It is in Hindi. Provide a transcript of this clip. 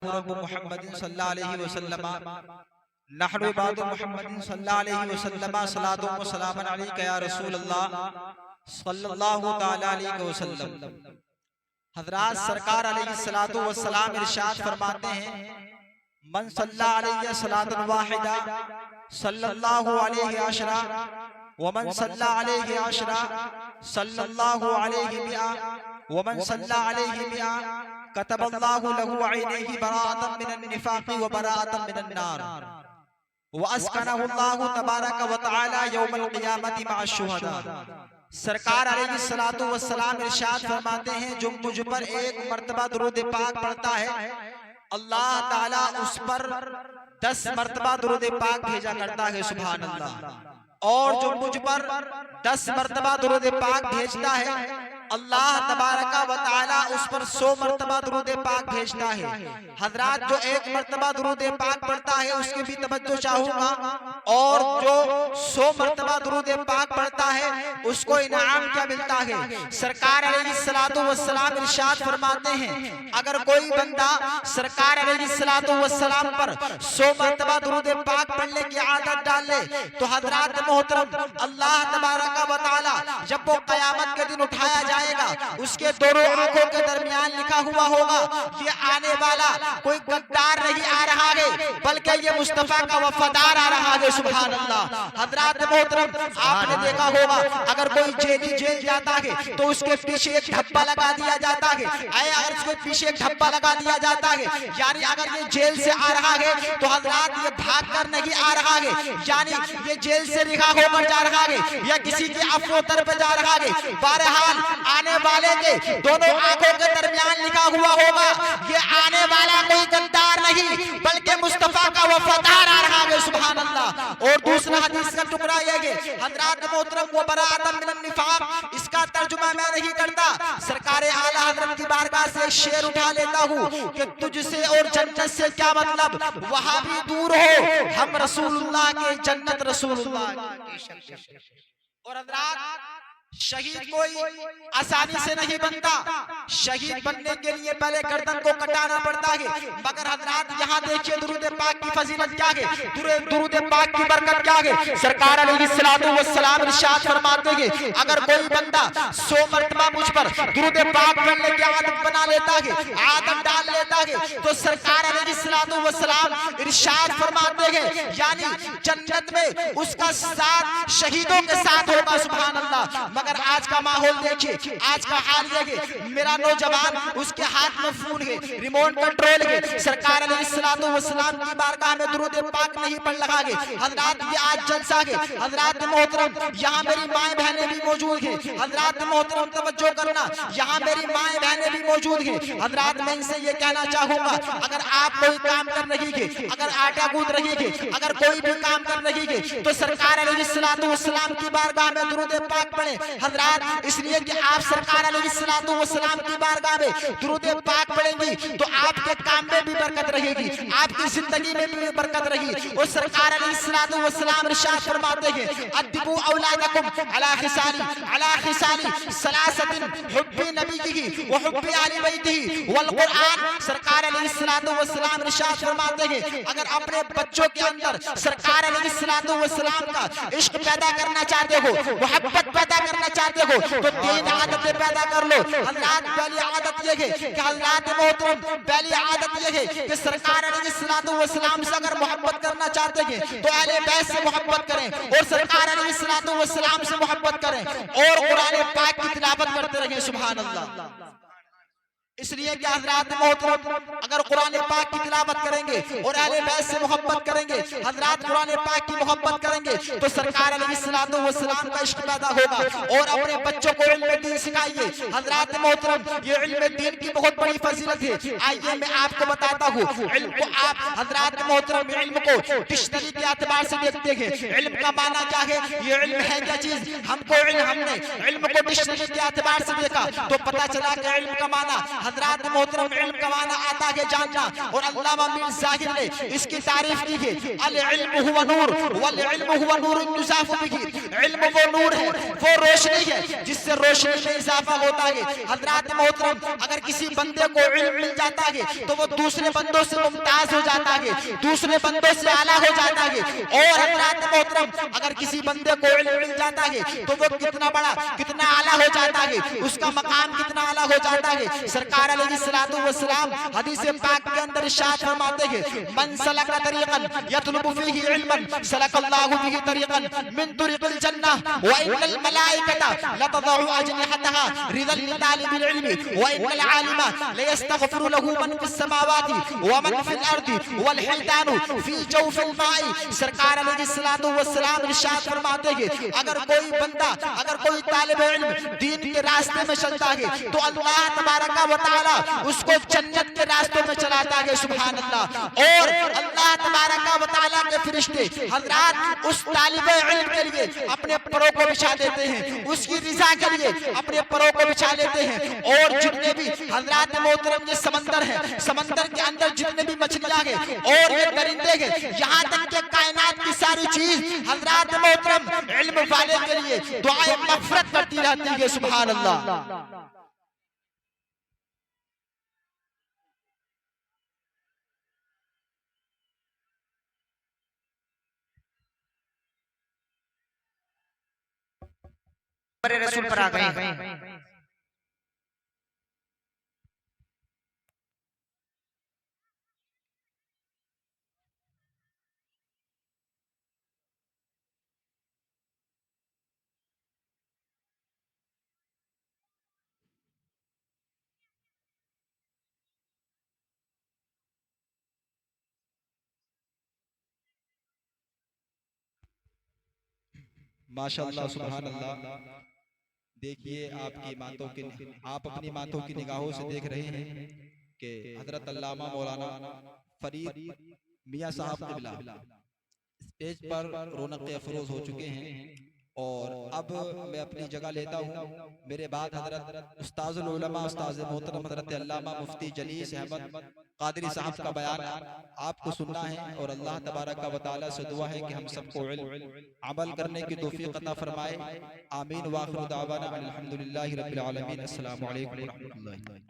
मुहम्मदिन सल्लल्लाहु अलैहि वसल्लम नहनु इबादु मुहम्मदिन सल्लल्लाहु अलैहि वसल्लम सलातु व सलामन अलैका या रसूल अल्लाह सल्लल्लाहु तआला अलैहि वसल्लम। हजरात सरकार अलैहि सलातु व सलाम इरशाद फरमाते हैं, मन सल्ला अलैहि सलातन वाहिदा सल्लल्लाहु अलैहि अशरा व मन सल्ला अलैहि अशरा सल्लल्लाहु अलैहि मिआ व मन सल्ला अलैहि मिआ कतबल्लाहु लहु ऐनैहि बराअतन मिनन निफाक़ि व बराअतन मिनन नार व अस्कनहु अल्लाहु तबारक व तआला यौमल क़ियामति मअ शुहदा। सरकार अलैहिस्सलातु वस्सलाम इरशाद फरमाते हैं, जो मुझ पर एक मर्तबा दुरूद पाक पढ़ता है अल्लाह ताला उस पर 10 मर्तबा दुरूद पाक भेजा करता है। सुभान अल्लाह। और जो मुझ पर 10 मर्तबा दुरूद पाक भेजता है अल्लाह तबारक व तआला उस पर 100 मर्तबा दुरूद पाक भेजता है। हजरात, जो एक मर्तबा दुरूद पाक पढ़ता है उसकी भी तवज्जो चाहूंगा, और जो 100 मर्तबा दुरूद पाक पढ़ता है उसको इनाम क्या मिलता है। सरकार अलैहिस्सलातु वस्सलाम इरशाद फरमाते हैं, अगर कोई बंदा सरकार अलैहिस्सलातु वस्सलाम पर 100 मर्तबा दुरूद पाक पढ़ने की आदत डाल ले तो हजरात मोहतरम, अल्लाह तबारक व तआला जब वो क़यामत के दिन उठाया जाएगा उसके दोनों आंखों के दरमियान लिखा हुआ होगा, ये आने वाला कोई गद्दार नहीं आ रहा है बल्कि ये मुस्तफा का वफादार आ रहा है। सुभान अल्लाह। हजरात मोहतरम, आपने देखा होगा अगर कोई जेल जाता है तो उसके पीछे एक धब्बा लगा दिया जाता है। अगर उसके पीछे एक धब्बा लगा दिया जाता है, यानी अगर ये जेल से आ रहा है तो हजरात ये भाग कर नहीं आ रहा है, यानी ये जेल से रिहा होकर जा रहा है या किसी की अफरोतर पे जा रहा है। बहरहाल आने वाले के दोनों आंखों के दरमियान लिखा हुआ होगा, ये आने वाला कोई गद्दार नहीं बल्कि मुस्तफा का वफादार आ रहा है। सुभान अल्लाह। और दूसरा हदीस का टुकड़ा यह है, हजरात मोहतरम, वो बराअतन मिनन निफाक़, इसका तर्जुमा मैं नहीं करता, सरकार आला हजरत की बारगाह से शेर उठा लेता हूँ कि तुझसे और जन्नत से क्या मतलब, वहां भी दूर हो, हम रसूलुल्लाह के जन्नत रसूलुल्लाह की। और हजरात, शहीद कोई आसानी से नहीं बनता, शहीद बनने के लिए पहले गर्दन को कटाना पड़ता है। मगर हजरात यहाँ देखिए दुरूद पाक की फजीलत क्या है, दुरूद पाक की बरकत क्या है। सरकार अलैहिस्सलातु वस्सलाम इरशाद फरमाते हैं, अगर कोई बंदा 100 मर्तबा मुझ पर दुरूद पाक पढ़ने की आदत बना लेता है, आदत डाल लेता है, तो सरकार अलैहिस्सलातु वस्सलाम इरशाद फरमाते हैं, यानी जन्नत में उसका साथ शहीदों के साथ होगा। सुभान अल्लाह। मगर आज का माहौल देखिए, आज का हाल ये है, मेरा नौजवान उसके हाथ में फोन है, रिमोट कंट्रोल है, सरकार अलैहिस्सलातु वस्सलाम की बारगाह में दुरूद पाक नहीं पढ़ रहा है। हजरात, ये आज जलसा है। हजरात मोहतरम, यहाँ मेरी माएं बहनें भी मौजूद हैं। हजरात मोहतरम तवज्जो करना, यहाँ मेरी माएं बहनें भी मौजूद हैं। हजरात, मैं इनसे ये कहना चाहूंगा, अगर आप कोई काम कर रही है, अगर आटा गूंथ रही है, अगर कोई भी काम कर रही है तो सरकार अलैहिस्सलातु वस्सलाम की बारगाह में दुरूद पाक पढ़े। हजरात, इसलिए कि आप सरकार अलैहिस्सलातु वस्सलाम की बारगाह में दुरूद पाक पढ़ेंगी तो आपके काम में भी बरकत रहेगी, आपकी जिंदगी में भी बरकत रहेगी। और सरकार अलैहिस्सलातु वस्सलाम इरशाद फरमाते हैं, अद्दिबू औलादकुम अला खिसाली सलासतिन हुब्बी नबीही व हुब्बी आली बैतिही वल कुरान। सरकार अलैहिस्सलातु वस्सलाम इरशाद फरमाते हैं, अगर अपने बच्चों के अंदर सरकार अलैहिस्सलातु वस्सलाम का इश्क पैदा करना चाहते हो, मोहब्बत पैदा करना चाहते हो तो 3 आदतें पैदा कर लो। हजरात, पहली आदत यह है कि हजरात मोहतरम, पहली आदत यह है कि सरकार अलैहिस्सलातु वस्सलाम से अगर मोहब्बत करना चाहते हैं तो अहले बैत से मोहब्बत करें और सरकार अलैहिस्सलातु वस्सलाम से मोहब्बत करें और कुरान पाक की तिलावत करते रहें। सुभान अल्लाह। इसलिए कि हजरात मोहतरम, अगर कुरान पाक की तिलावत करेंगे और अहले बैत से मोहब्बत करेंगे, हजरात कुरान पाक की मोहब्बत करेंगे तो सरकार अलैहिस्सलातु वस्सलाम का इश्क पैदा होगा। और अपने बच्चों को इल्म दीन सिखाइए। हजरात मोहतरम, ये इल्म दीन की बहुत बड़ी फजीलत है। आइए मैं आपको बताता हूँ, इल्म को आप हजरात मोहतरम इल्म को डिक्शनरी के एतबार से देखते हैं, इल्म का माना क्या है, ये इल्म है क्या चीज, हमने इल्म को डिक्शनरी के एतबार से देखा तो पता चला कि इल्म का माना हजरात मोहतरम इल्म का माना आता है जानना। और अल्लामा मीर ज़ाहिर ने इसकी तारीफ की है, अल इल्म हुवा नूर वल इल्म हुवा नूर युज़ाफ़ु बिही, इल्म वो नूर है, वो रोशनी है जिससे रोशनी में इजाफा होता है। हजरात मोहतरम अगर किसी बंदे को इल्म मिल जाता है तो वो दूसरे बंदों से मुमताज हो जाता है, दूसरे बंदों से आला हो जाता है। और हजरात मोहतरम अगर किसी बंदे को इल्म मिल जाता है तो वो कितना बड़ा कितना आला हो जाता है, उसका मकाम कितना आला हो जाता है। सरकार अलैहिस्सलातु वस्सलाम हदीस पाक के अंदर इरशाद फरमाते हैं, मन सलका तरीक़न यतलबु फीही इल्मन सलकल्लाहु बिही तरीक़न मिन तुरिक़िल जन्नह व इन्नल मलाइकता लतदउ अजनिहतहा रिदल लितालिबिल इल्मी व इन्नल आलिमा लयस्तगफिरु लहु मन फिस समावाति व मन फिल अर्दि वल हितानु फी जौफिल माई। सरकार अलैहिस्सलातु वस्सलाम इरशाद फरमाते हैं, अगर कोई बंदा अगर कोई तालिब इल्म दीन के रास्ते में चलता है तो अल्लाह तबारक व तआला उसको जन्नत के रास्तों में चलाता है। सुभान अल्लाह। और अल्लाह तबारक व तआला के फरिश्ते हजरात उस तालिब इल्म के लिए अपने परों को बिछा देते हैं, उसकी रिजा के लिए अपने परों को बिछा लेते हैं। और जितने भी हजरात मोहतरम ये समंदर है, समंदर के अंदर जितने भी मछलियां हैं और ये दरिंदे हैं, यहाँ तक के कायनात की सारी चीज हजरात मोहतरम इल्म वाले के लिए दुआए मग़फ़िरत करती रहती है। सुभान अल्लाह। रसूल पर आ गए। माशाअल्लाह सुभान अल्लाह। देखिए आपकी मातों की आप अपनी मातों की निगाहों से देख रहे हैं कि हजरत अल्लामा मौलाना फरीद मियां साहब क़िबला स्टेज पर रौनक अफरोज हो चुके हैं। और अब मैं अपनी जगह लेता हूँ। मेरे बाद हजरत उस्ताजुल उलमा उस्ताद मोहतरम हजरत अल्लामा मुफ्ती जलीस अहमद कादरी साहब का बयान आपको सुनना है। और अल्लाह तबारक व तआला से दुआ है कि हम सबको इल्म अमल करने की तौफीक अता फरमाए। आमीन। व आखिरु दावाना अनिल हम्दुलिल्लाहि रब्बिल आलमीन। अस्सलामु अलैकुम व रहमतुल्लाहि।